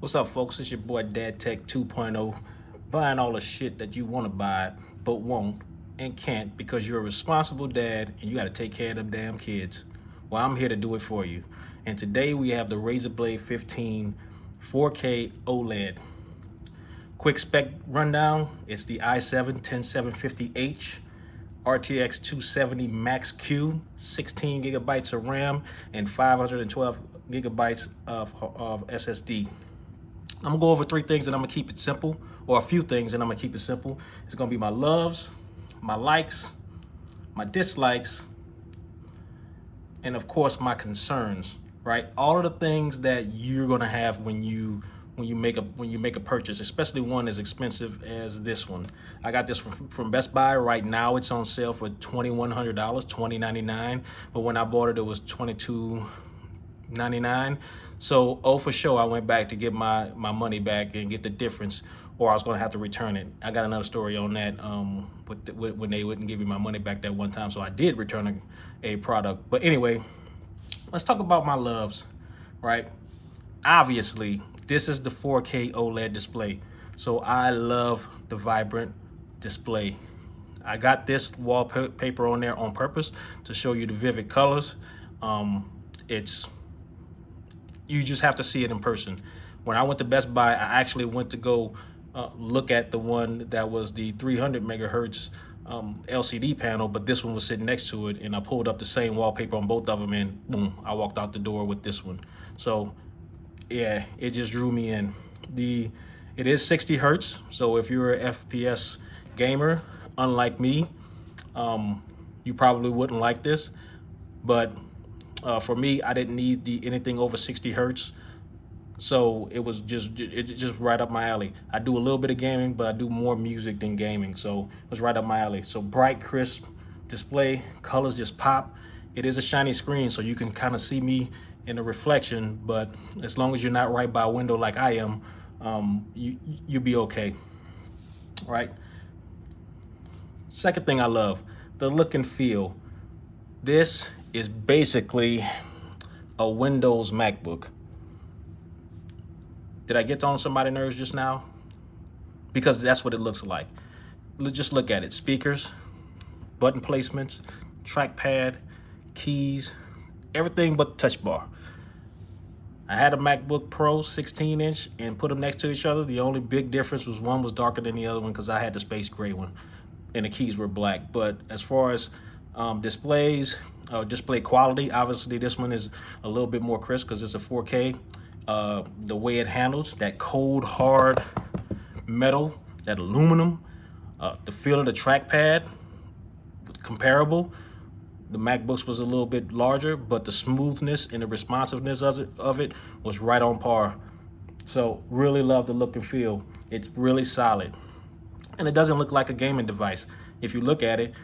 What's up, folks? It's your boy Dad Tech 2.0, buying all the shit that you want to buy but won't and can't because you're a responsible dad and you got to take care of them damn kids. Well, I'm here to do it for you. And today we have the Razer Blade 15 4K OLED. Quick spec rundown: it's the i7-10750H RTX 270 Max Q, 16 gigabytes of RAM and 512 gigabytes of SSD. I'm gonna go over three things and I'm gonna keep it simple, or a few things and I'm gonna keep it simple. It's gonna be my loves, my likes, my dislikes, and of course my concerns, right? All of the things that you're gonna have when you make a purchase, especially one as expensive as this one. I got this from Best Buy. Right now it's on sale for $2,100, $20.99, but when I bought it, it was $22.99. So, oh, for sure, I went back to get my money back and get the difference, or I was gonna have to return it. I got another story on that, when they wouldn't give me my money back that one time, so I did return a product. But anyway, let's talk about my loves, right? Obviously, this is the 4K OLED display, so I love the vibrant display. I got this wallpaper on there on purpose to show you the vivid colors. You just have to see it in person. When I went to Best Buy, I actually went to go look at the one that was the 300 megahertz LCD panel, but this one was sitting next to it, and I pulled up the same wallpaper on both of them, and boom, I walked out the door with this one. So yeah, it just drew me in. It is 60 hertz, so if you're an FPS gamer, unlike me, you probably wouldn't like this, but for me, I didn't need anything over 60 hertz, so it was just right up my alley. I do a little bit of gaming, but I do more music than gaming, so it was right up my alley. So bright, crisp display, colors just pop. It is a shiny screen, so you can kind of see me in the reflection, but as long as you're not right by a window like I am, you'll be okay, right? Second thing I love, the look and feel. This is basically a Windows MacBook. Did I get on somebody's nerves just now? Because that's what it looks like. Let's just look at it. Speakers, button placements, trackpad, keys, everything but the touch bar. I had a MacBook Pro 16-inch and put them next to each other. The only big difference was one was darker than the other one because I had the space gray one and the keys were black. But as far as display quality, obviously this one is a little bit more crisp because it's a 4K. The way it handles that cold hard metal, that aluminum, the feel of the trackpad, comparable. The MacBooks was a little bit larger, but the smoothness and the responsiveness of it was right on par. So really love the look and feel. It's really solid, and it doesn't look like a gaming device. If you look at it,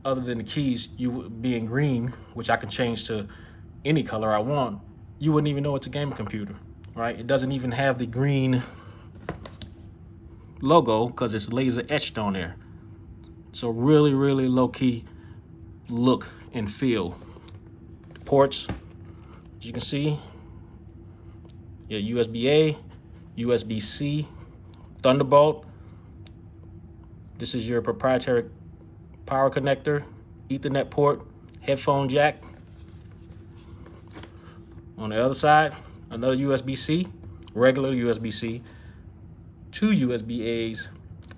other than the keys being green, which I can change to any color I want, you wouldn't even know it's a gaming computer, right? It doesn't even have the green logo because it's laser etched on there. So really, really low-key look and feel. The ports, as you can see, yeah, USB-A, USB-C, Thunderbolt. This is your proprietary power connector, Ethernet port, headphone jack. On the other side, another USB-C, regular USB-C, two USB-As,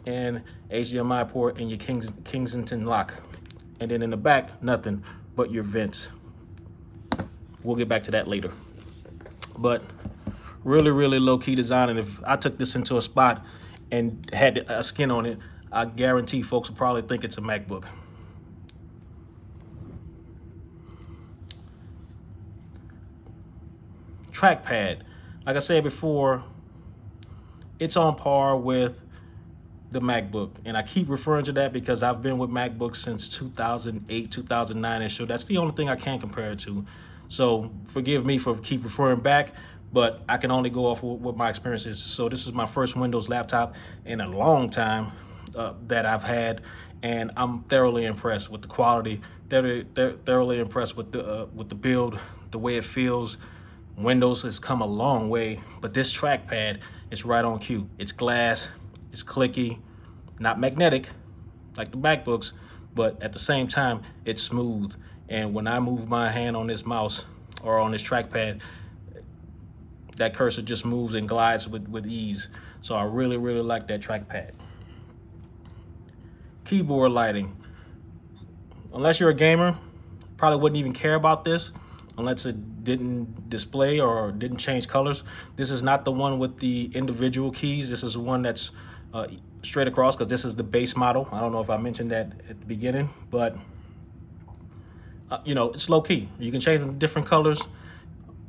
and HDMI port and your Kensington lock. And then in the back, nothing but your vents. We'll get back to that later. But really, really low-key design. And if I took this into a spot and had a skin on it, I guarantee folks will probably think it's a MacBook. Trackpad, like I said before, it's on par with the MacBook, and I keep referring to that because I've been with MacBooks since 2008, 2009, and so that's the only thing I can compare it to. So forgive me for keep referring back, but I can only go off what my experience is. So this is my first Windows laptop in a long time that I've had, and I'm thoroughly impressed with the quality. Thoroughly impressed with the build, the way it feels Windows has come a long way, but this trackpad is right on cue. It's glass, it's clicky, not magnetic like the MacBooks, but at the same time, it's smooth. And when I move my hand on this mouse or on this trackpad, that cursor just moves and glides with ease. So I really, really like that trackpad. Keyboard lighting. Unless you're a gamer, probably wouldn't even care about this unless it didn't display or didn't change colors. This is not the one with the individual keys. This is one that's straight across, because this is the base model. I don't know if I mentioned that at the beginning, but you know, it's low key. You can change them to different colors,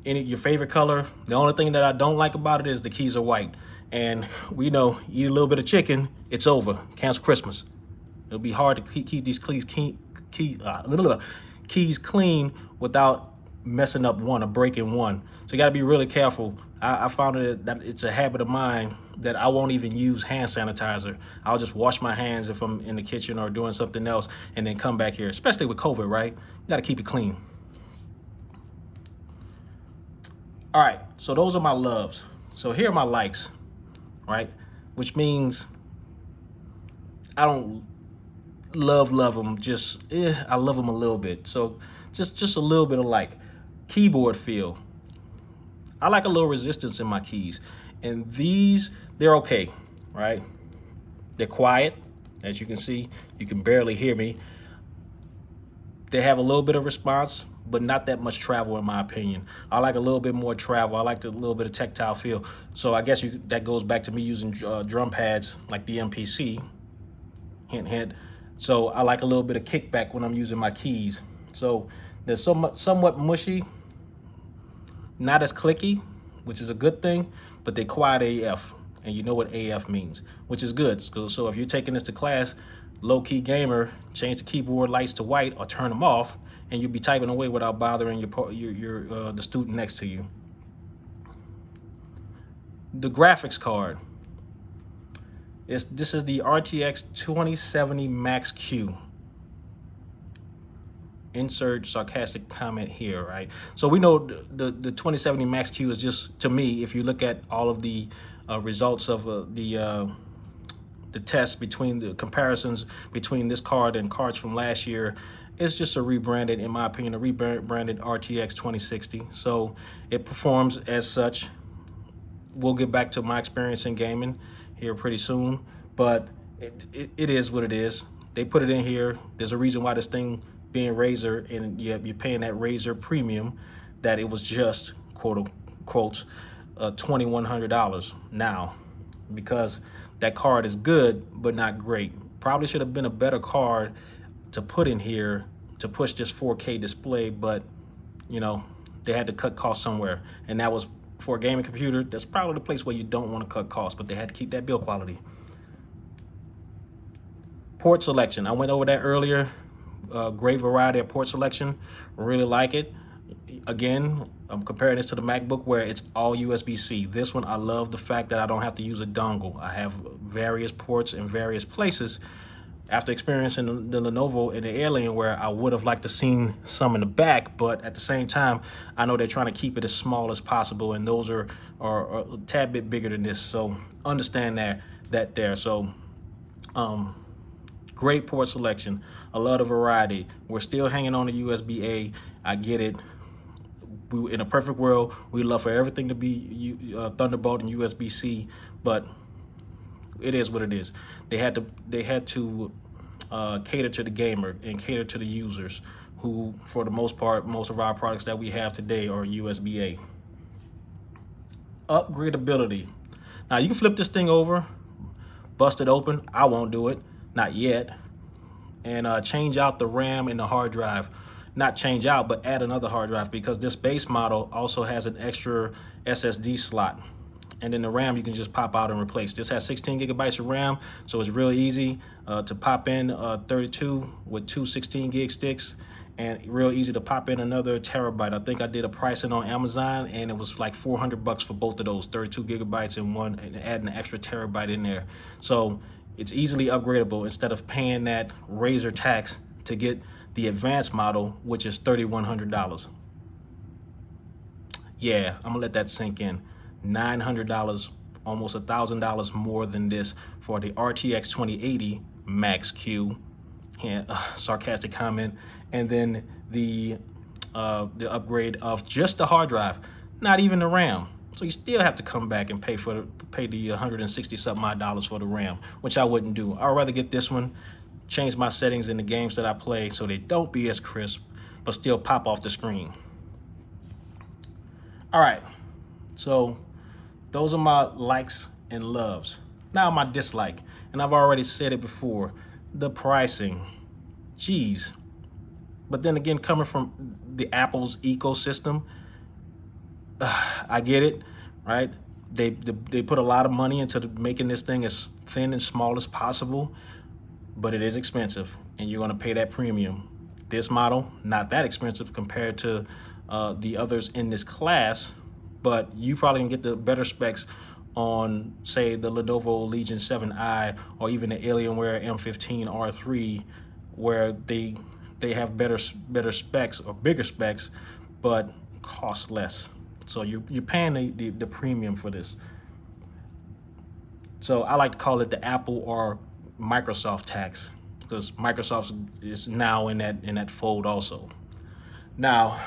your favorite color. The only thing that I don't like about it is the keys are white. And we know, eat a little bit of chicken, it's over. Cancel Christmas. It'll be hard to keep these keys clean without messing up one or breaking one. So you got to be really careful. I found that it's a habit of mine that I won't even use hand sanitizer. I'll just wash my hands if I'm in the kitchen or doing something else, and then come back here, especially with COVID, right? You got to keep it clean. All right, so those are my loves. So here are my likes, right? Which means I don't love them, just I love them a little bit. So just a little bit of like. Keyboard feel. I like a little resistance in my keys, and these, they're okay, right? They're quiet, as you can see. You can barely hear me. They have a little bit of response, but not that much travel, in my opinion. I like a little bit more travel. I like a little bit of tactile feel. So I guess that goes back to me using drum pads like the MPC. Hint, hint. So I like a little bit of kickback when I'm using my keys. So they're somewhat mushy, not as clicky, which is a good thing, but they quiet AF, and you know what AF means, which is good. So if you're taking this to class, low-key gamer, change the keyboard lights to white or turn them off, and you'll be typing away without bothering the student next to you. The graphics card. This is the RTX 2070 Max Q. Insert sarcastic comment here, right? So we know the 2070 Max Q is just, to me, if you look at all of the results of the tests, between the comparisons between this card and cards from last year, it's just a rebranded, in my opinion, a rebranded RTX 2060. So it performs as such. We'll get back to my experience in gaming here pretty soon, but it is what it is. They put it in here. There's a reason why this thing, being Razer, and you're paying that Razer premium, that it was just quote unquote $2,100 now, because that card is good but not great. Probably should have been a better card to put in here to push this 4K display, but you know, they had to cut costs somewhere, and that was for a gaming computer. That's probably the place where you don't want to cut costs, but they had to keep that build quality. Port selection, I went over that earlier. Great variety of port selection, really like it. Again, I'm comparing this to the MacBook where it's all USB-C. This one, I love the fact that I don't have to use a dongle. I have various ports in various places. After experiencing the Lenovo and the Alienware, I would have liked to seen some in the back, but at the same time, I know they're trying to keep it as small as possible, and those are a tad bit bigger than this. So understand that there. So great port selection, a lot of variety. We're still hanging on to USB-A. I get it. In a perfect world, we'd love for everything to be Thunderbolt and USB-C, but it is what it is. They had to cater to the gamer and cater to the users, who, for the most part, most of our products that we have today are USB-A. Upgradeability. Now you can flip this thing over, bust it open. I won't do it, not yet. And change out the RAM in the hard drive. Not change out, but add another hard drive, because this base model also has an extra SSD slot. And then the RAM you can just pop out and replace. This has 16 gigabytes of RAM, so it's really easy to pop in 32 with two 16 gig sticks, and real easy to pop in another terabyte. I think I did a pricing on Amazon, and it was like $400 for both of those, 32 gigabytes and one, and adding an extra terabyte in there. So it's easily upgradable instead of paying that Razer tax to get the advanced model, which is $3,100. Yeah, I'm gonna let that sink in. $900, almost $1,000 more than this for the RTX 2080 Max Q. Yeah, sarcastic comment. And then the upgrade of just the hard drive, not even the RAM. So you still have to come back and pay the 160 something odd dollars for the RAM, which I wouldn't do. I'd rather get this one, change my settings in the games that I play so they don't be as crisp, but still pop off the screen. All right, so those are my likes and loves. Now my dislike, and I've already said it before, the pricing. Geez. But then again, coming from the Apple's ecosystem, I get it, right? They put a lot of money into making this thing as thin and small as possible, but it is expensive, and you're gonna pay that premium. This model, not that expensive compared to the others in this class, but you probably can get the better specs on, say, the Lenovo Legion 7i or even the Alienware M15 R3, where they have better specs or bigger specs, but cost less. So you're paying the premium for this. So I like to call it the Apple or Microsoft tax, because Microsoft is now in that fold also. Now,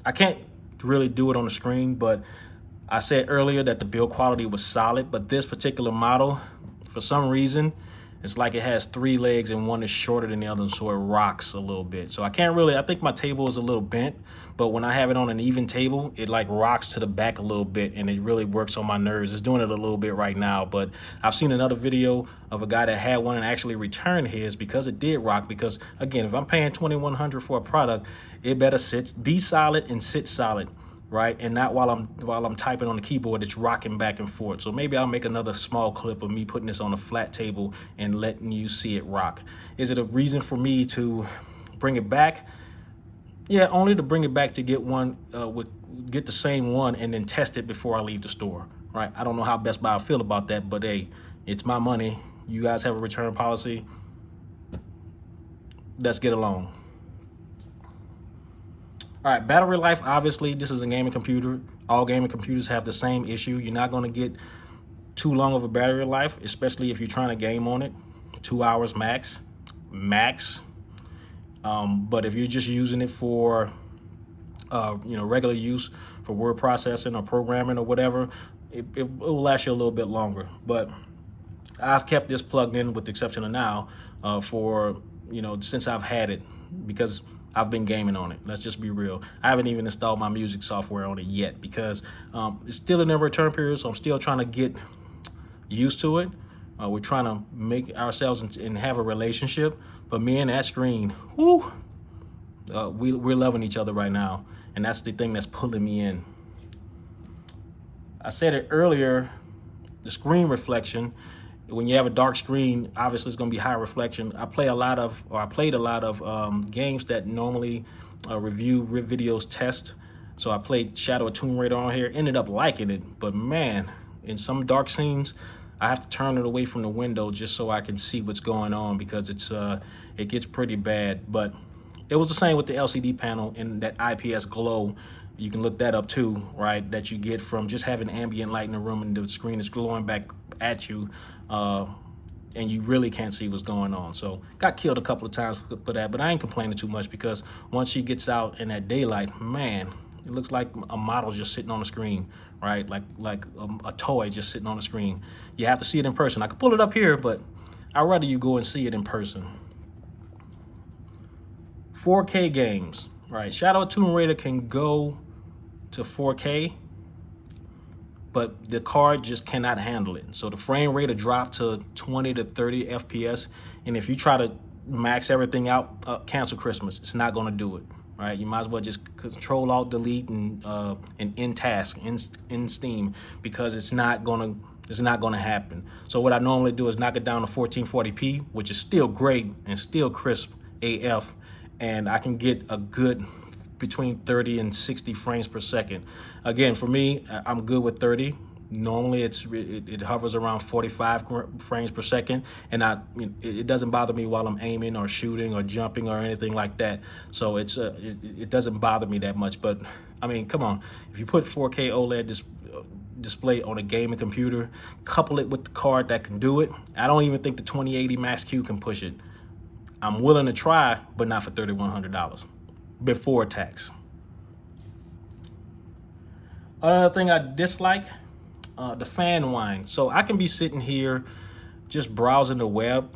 I can't really do it on the screen, but I said earlier that the build quality was solid, but this particular model, for some reason, it's like it has 3 legs and one is shorter than the other, so it rocks a little bit. So I can't really, I think my table is a little bent, but when I have it on an even table, it like rocks to the back a little bit, and it really works on my nerves. It's doing it a little bit right now, but I've seen another video of a guy that had one and actually returned his because it did rock. Because again, if I'm paying $2,100 for a product, it better be solid and sit solid, right? And not while I'm typing on the keyboard, it's rocking back and forth. So maybe I'll make another small clip of me putting this on a flat table and letting you see it rock. Is it a reason for me to bring it back? Yeah, only to bring it back to get one, get the same one and then test it before I leave the store, right? I don't know how Best Buy will feel about that, but hey, it's my money. You guys have a return policy. Let's get along. All right, battery life, obviously, this is a gaming computer. All gaming computers have the same issue. You're not gonna get too long of a battery life, especially if you're trying to game on it. 2 hours max. But if you're just using it for, regular use for word processing or programming or whatever, it will last you a little bit longer. But I've kept this plugged in, with the exception of now, for, since I've had it, because I've been gaming on it. Let's just be real. I haven't even installed my music software on it yet because it's still in the return period, so I'm still trying to get used to it. We're trying to make ourselves and have a relationship, but me and that screen, whoo, we're loving each other right now, and that's the thing that's pulling me in. I said it earlier, the screen reflection. When you have a dark screen, obviously it's going to be high reflection. I played a lot of games that normally review videos test. So I played Shadow of Tomb Raider on here, ended up liking it, but man, in some dark scenes, I have to turn it away from the window just so I can see what's going on, because it gets pretty bad. But it was the same with the LCD panel and that IPS glow. You can look that up too, right? That you get from just having ambient light in the room and the screen is glowing back at you, and you really can't see what's going on. So got killed a couple of times for that, but I ain't complaining too much, because once she gets out in that daylight, man, it looks like a model just sitting on the screen, right? Like a toy just sitting on the screen. You have to see it in person. I could pull it up here, but I'd rather you go and see it in person. 4K games, right? Shadow of Tomb Raider can go to 4K, but the card just cannot handle it. So the frame rate will drop to 20 to 30 FPS. And if you try to max everything out, cancel Christmas. It's not gonna do it, right? You might as well just Control Alt Delete and end task in Steam, because it's not gonna happen. So what I normally do is knock it down to 1440p, which is still great and still crisp AF, and I can get a good between 30 and 60 frames per second. Again, for me, I'm good with 30, Normally it hovers around 45 frames per second, and it doesn't bother me while I'm aiming or shooting or jumping or anything like that. So it doesn't bother me that much. But I mean, come on, if you put 4K OLED display on a gaming computer, couple it with the card that can do it, I don't even think the 2080 Max Q can push it. I'm willing to try, but not for $3,100 before tax. Another thing I dislike, the fan whine. So I can be sitting here just browsing the web,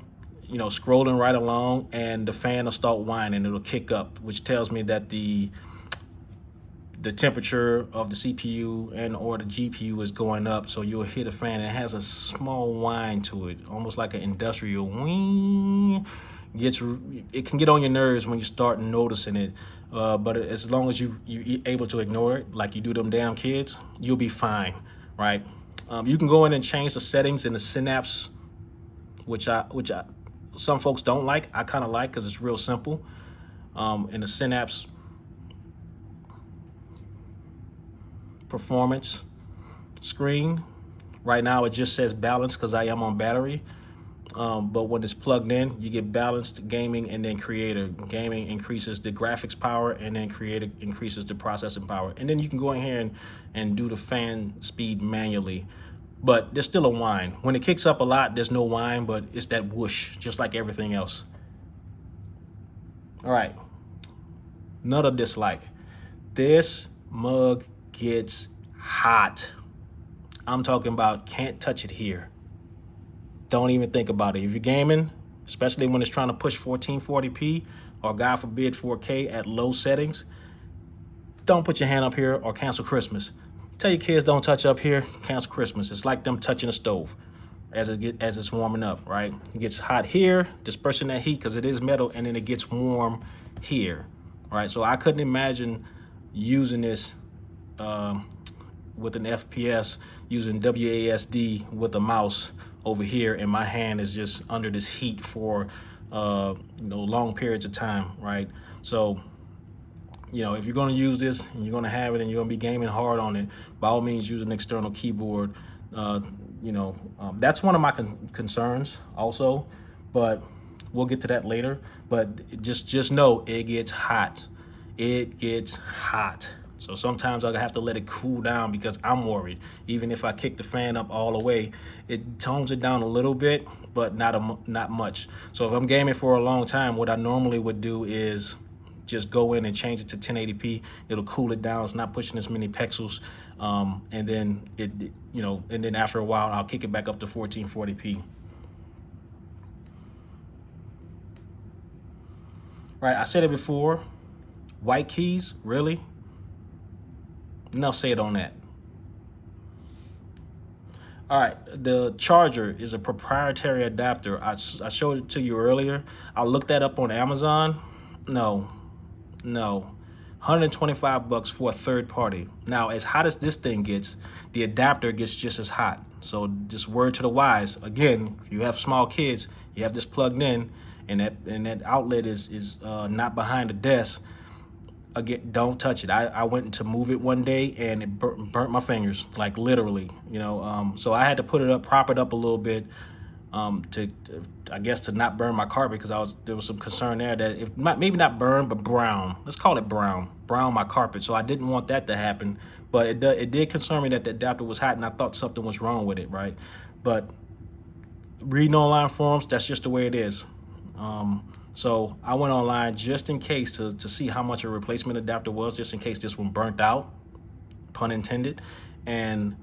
scrolling right along, and the fan will start whining. It'll kick up, which tells me that the temperature of the CPU and or the GPU is going up. So you'll hit a fan, and it has a small whine to it, almost like an industrial whine. It can get on your nerves when you start noticing it. But as long as you're able to ignore it, like you do them damn kids, you'll be fine, right? You can go in and change the settings in the Synapse, which some folks don't like. I kind of like because it's real simple. In the Synapse performance screen, right now it just says balance because I am on battery. But when it's plugged in, you get balanced, gaming, and then creator. Gaming increases the graphics power, and then creator increases the processing power. And then you can go in here and do the fan speed manually. But there's still a whine. When it kicks up a lot, there's no whine, but it's that whoosh, just like everything else. All right, another dislike. This mug gets hot. I'm talking about can't touch it here. Don't even think about it. If you're gaming, especially when it's trying to push 1440p or God forbid 4K at low settings, don't put your hand up here or cancel Christmas. Tell your kids don't touch up here, cancel Christmas. It's like them touching a stove as it's warming up, right? It gets hot here, dispersing that heat because it is metal, and then it gets warm here, right? So I couldn't imagine using this with an FPS, using WASD with a mouse over here, and my hand is just under this heat for long periods of time, right? So if you're going to use this and you're going to have it and you're going to be gaming hard on it, by all means use an external keyboard. That's one of my concerns also, but we'll get to that later. But just know it gets hot. It gets hot. So sometimes I have to let it cool down because I'm worried. Even if I kick the fan up all the way, it tones it down a little bit, but not much. So if I'm gaming for a long time, what I normally would do is just go in and change it to 1080p. It'll cool it down. It's not pushing as many pixels. And then and then after a while, I'll kick it back up to 1440p. Right, I said it before, white keys, really? Enough said on that. All right, the charger is a proprietary adapter. I showed it to you earlier. I looked that up on Amazon. No, 125 bucks for a third party. Now, as hot as this thing gets, the adapter gets just as hot. So just word to the wise. Again, if you have small kids, you have this plugged in, and that outlet is not behind the desk. Again, don't touch it. I went to move it one day and it burnt my fingers, like literally, so I had to prop it up a little bit I guess to not burn my carpet, because there was some concern there that maybe not burn, but brown. Let's call it brown my carpet. So I didn't want that to happen, but it did concern me that the adapter was hot, and I thought something was wrong with it, right? But reading online forums, that's just the way it is. So I went online just in case to see how much a replacement adapter was, just in case this one burnt out, pun intended. And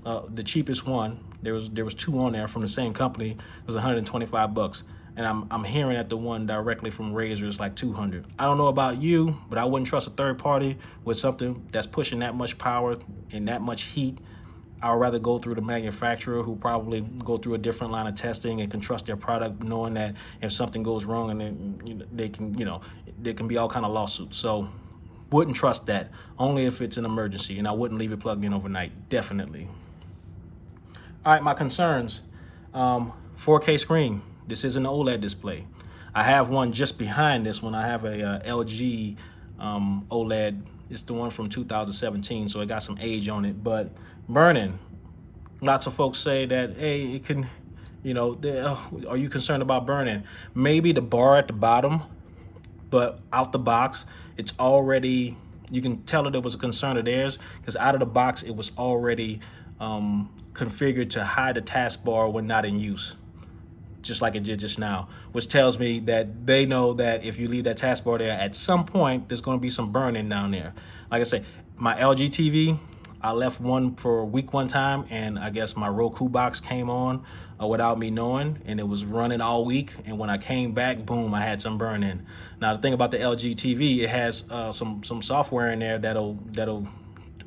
the cheapest one, there was two on there from the same company, was 125 bucks. And I'm hearing that the one directly from Razer is like 200. I don't know about you, but I wouldn't trust a third party with something that's pushing that much power and that much heat. I would rather go through the manufacturer, who probably go through a different line of testing and can trust their product, knowing that if something goes wrong, and then there can be all kind of lawsuits. So wouldn't trust that, only if it's an emergency, and I wouldn't leave it plugged in overnight, definitely. All right, my concerns. 4K screen. This is an OLED display. I have one just behind this one. I have a LG OLED. It's the one from 2017, so it got some age on it, but burning. lots of folks say that, hey, it can, you know, are you concerned about burning? Maybe the bar at the bottom, but out the box, it's already, you can tell that it was a concern of theirs, because out of the box, it was already configured to hide the taskbar when not in use, just like it did just now, which tells me that they know that if you leave that taskbar there, at some point, there's gonna be some burning down there. Like I say, my LG TV, I left one for a week one time, and I guess my Roku box came on without me knowing, and it was running all week. And when I came back, boom, I had some burn-in. Now the thing about the LG TV, it has some software in there that'll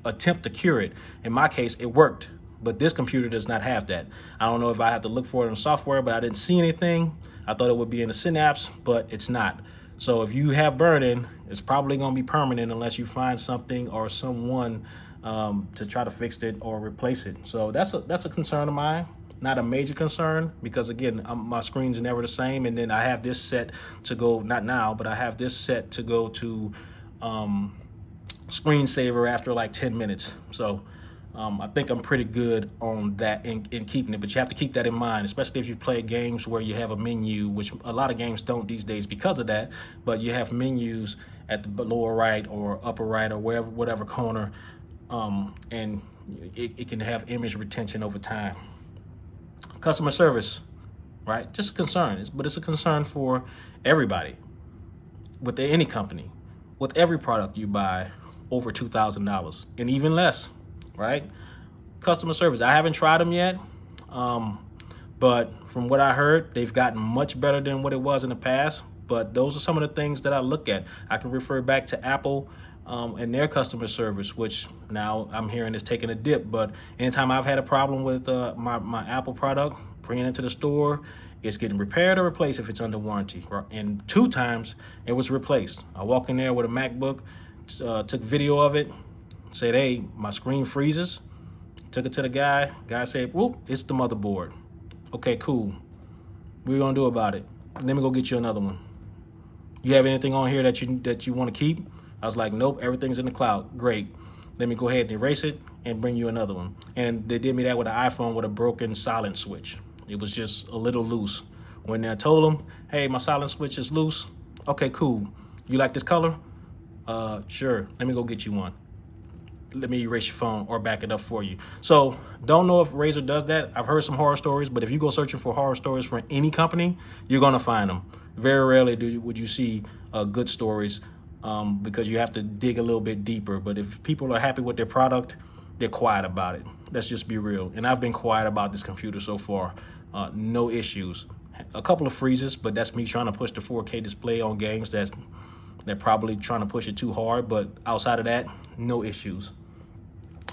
attempt to cure it. In my case, it worked, but this computer does not have that. I don't know if I have to look for it in software, but I didn't see anything. I thought it would be in the Synapse, but it's not. So if you have burn-in, it's probably gonna be permanent unless you find something or someone to try to fix it or replace it. So that's a concern of mine. Not a major concern, because again, my screen's never the same, and then I have this set to go, not now, but I have this set to go to screensaver after like 10 minutes. So I think I'm pretty good on that in keeping it, but you have to keep that in mind, especially if you play games where you have a menu, which a lot of games don't these days because of that, but you have menus at the lower right or upper right or whatever corner, and it can have image retention over time. Customer service, right? Just a concern, but it's a concern for everybody, with any company, with every product you buy over $2,000 and even less, right? Customer service, I haven't tried them yet, but from what I heard, they've gotten much better than what it was in the past. But those are some of the things that I look at. I can refer back to Apple and their customer service, which now I'm hearing is taking a dip. But anytime I've had a problem with my Apple product, bringing it to the store, it's getting repaired or replaced if it's under warranty. And 2 times it was replaced. I walk in there with a MacBook, took video of it, said, hey, my screen freezes. Took it to the guy. Guy said, whoop, it's the motherboard. Okay, cool. What are you gonna do about it? Let me go get you another one. You have anything on here that you want to keep? I was like, nope, everything's in the cloud. Great. Let me go ahead and erase it and bring you another one. And they did me that with an iPhone with a broken silent switch. It was just a little loose. When I told them, hey, my silent switch is loose. Okay, cool. You like this color? Sure. Let me go get you one. Let me erase your phone or back it up for you. So don't know if Razer does that. I've heard some horror stories, but if you go searching for horror stories for any company, you're gonna find them. Very rarely would you see good stories, because you have to dig a little bit deeper. But if people are happy with their product, they're quiet about it. Let's just be real. And I've been quiet about this computer so far. No issues. A couple of freezes, but that's me trying to push the 4K display on games they're probably trying to push it too hard. But outside of that, no issues.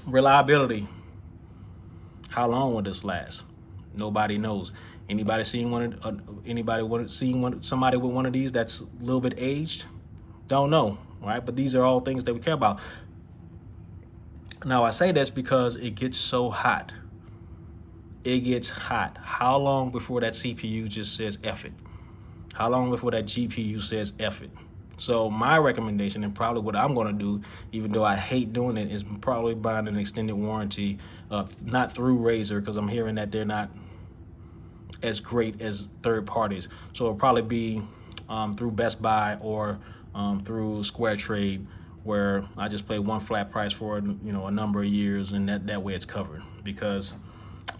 Reliability. How long will this last? Nobody knows. Anybody seen somebody with one of these that's a little bit aged? Don't know, right? But these are all things that we care about. Now I say this because it gets so hot. It gets hot. How long before that CPU just says F it? How long before that GPU says F it? So my recommendation, and probably what I'm gonna do, even though I hate doing it, is probably buying an extended warranty, not through Razer, because I'm hearing that they're not as great as third parties. So it'll probably be through Best Buy or through Square Trade, where I just pay one flat price for, you know, a number of years, and that way it's covered. Because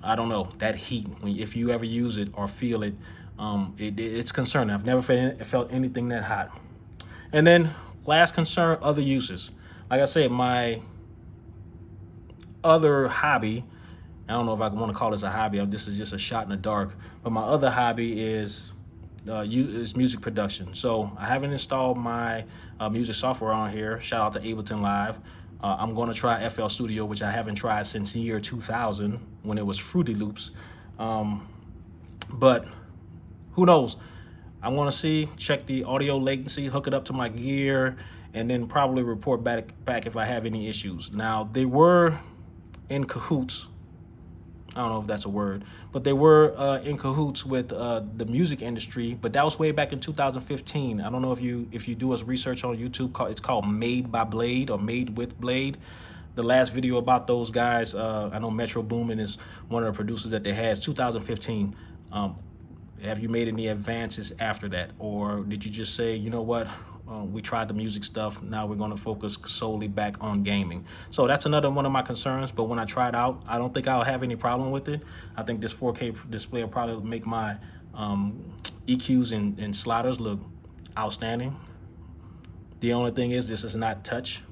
I don't know, that heat, if you ever use it or feel it, it's concerning. I've never felt anything that hot. And then last concern, other uses. Like I said, my other hobby, I don't know if I want to call this a hobby, this is just a shot in the dark, but my other hobby is music production. So I haven't installed my music software on here. Shout out to Ableton Live. I'm going to try FL Studio, which I haven't tried since the year 2000 when it was Fruity Loops. But who knows? I want to check the audio latency, hook it up to my gear, and then probably report back if I have any issues. Now, they were in cahoots. I don't know if that's a word, but they were in cahoots with the music industry, but that was way back in 2015. I don't know if you do research on YouTube, it's called Made by Blade or Made with Blade. the last video about those guys. I know Metro Boomin is one of the producers that they had. It's 2015. Have you made any advances after that? Or did you just say, you know what, we tried the music stuff, now we're going to focus solely back on gaming? So that's another one of my concerns, but when I try it out, I don't think I'll have any problem with it. I think this 4K display will probably make my EQs and sliders look outstanding. The only thing is, this is not touch,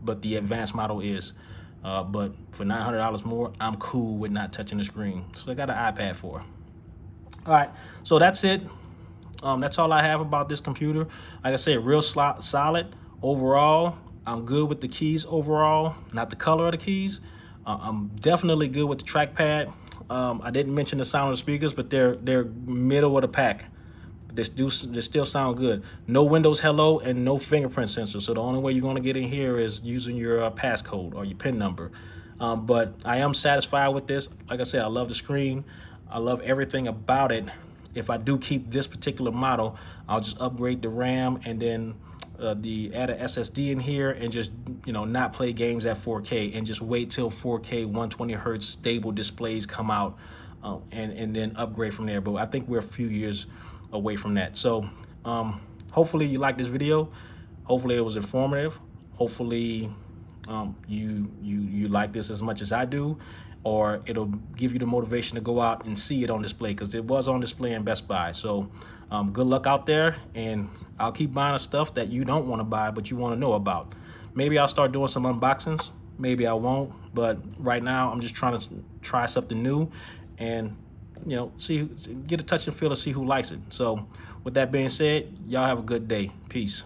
but the advanced model is. But for $900 more, I'm cool with not touching the screen. So I got an iPad for it. All right, so that's it. That's all I have about this computer. Like I said, real solid overall. I'm good with the keys overall, not the color of the keys. I'm definitely good with the trackpad. I didn't mention the sound of the speakers, but they're middle of the pack. They still sound good. No Windows Hello and no fingerprint sensor. So the only way you're going to get in here is using your passcode or your PIN number. But I am satisfied with this. Like I said, I love the screen. I love everything about it. If I do keep this particular model, I'll just upgrade the RAM and then add an SSD in here and just, you know, not play games at 4K and just wait till 4K 120 hertz stable displays come out and then upgrade from there. But I think we're a few years away from that. So hopefully you like this video. Hopefully it was informative. Hopefully you like this as much as I do, or it'll give you the motivation to go out and see it on display, because it was on display in Best Buy. So good luck out there, and I'll keep buying the stuff that you don't want to buy but you want to know about. Maybe I'll start doing some unboxings, maybe I won't, but right now I'm just trying to try something new and, you know, get a touch and feel to see who likes it. So with that being said, y'all have a good day. Peace.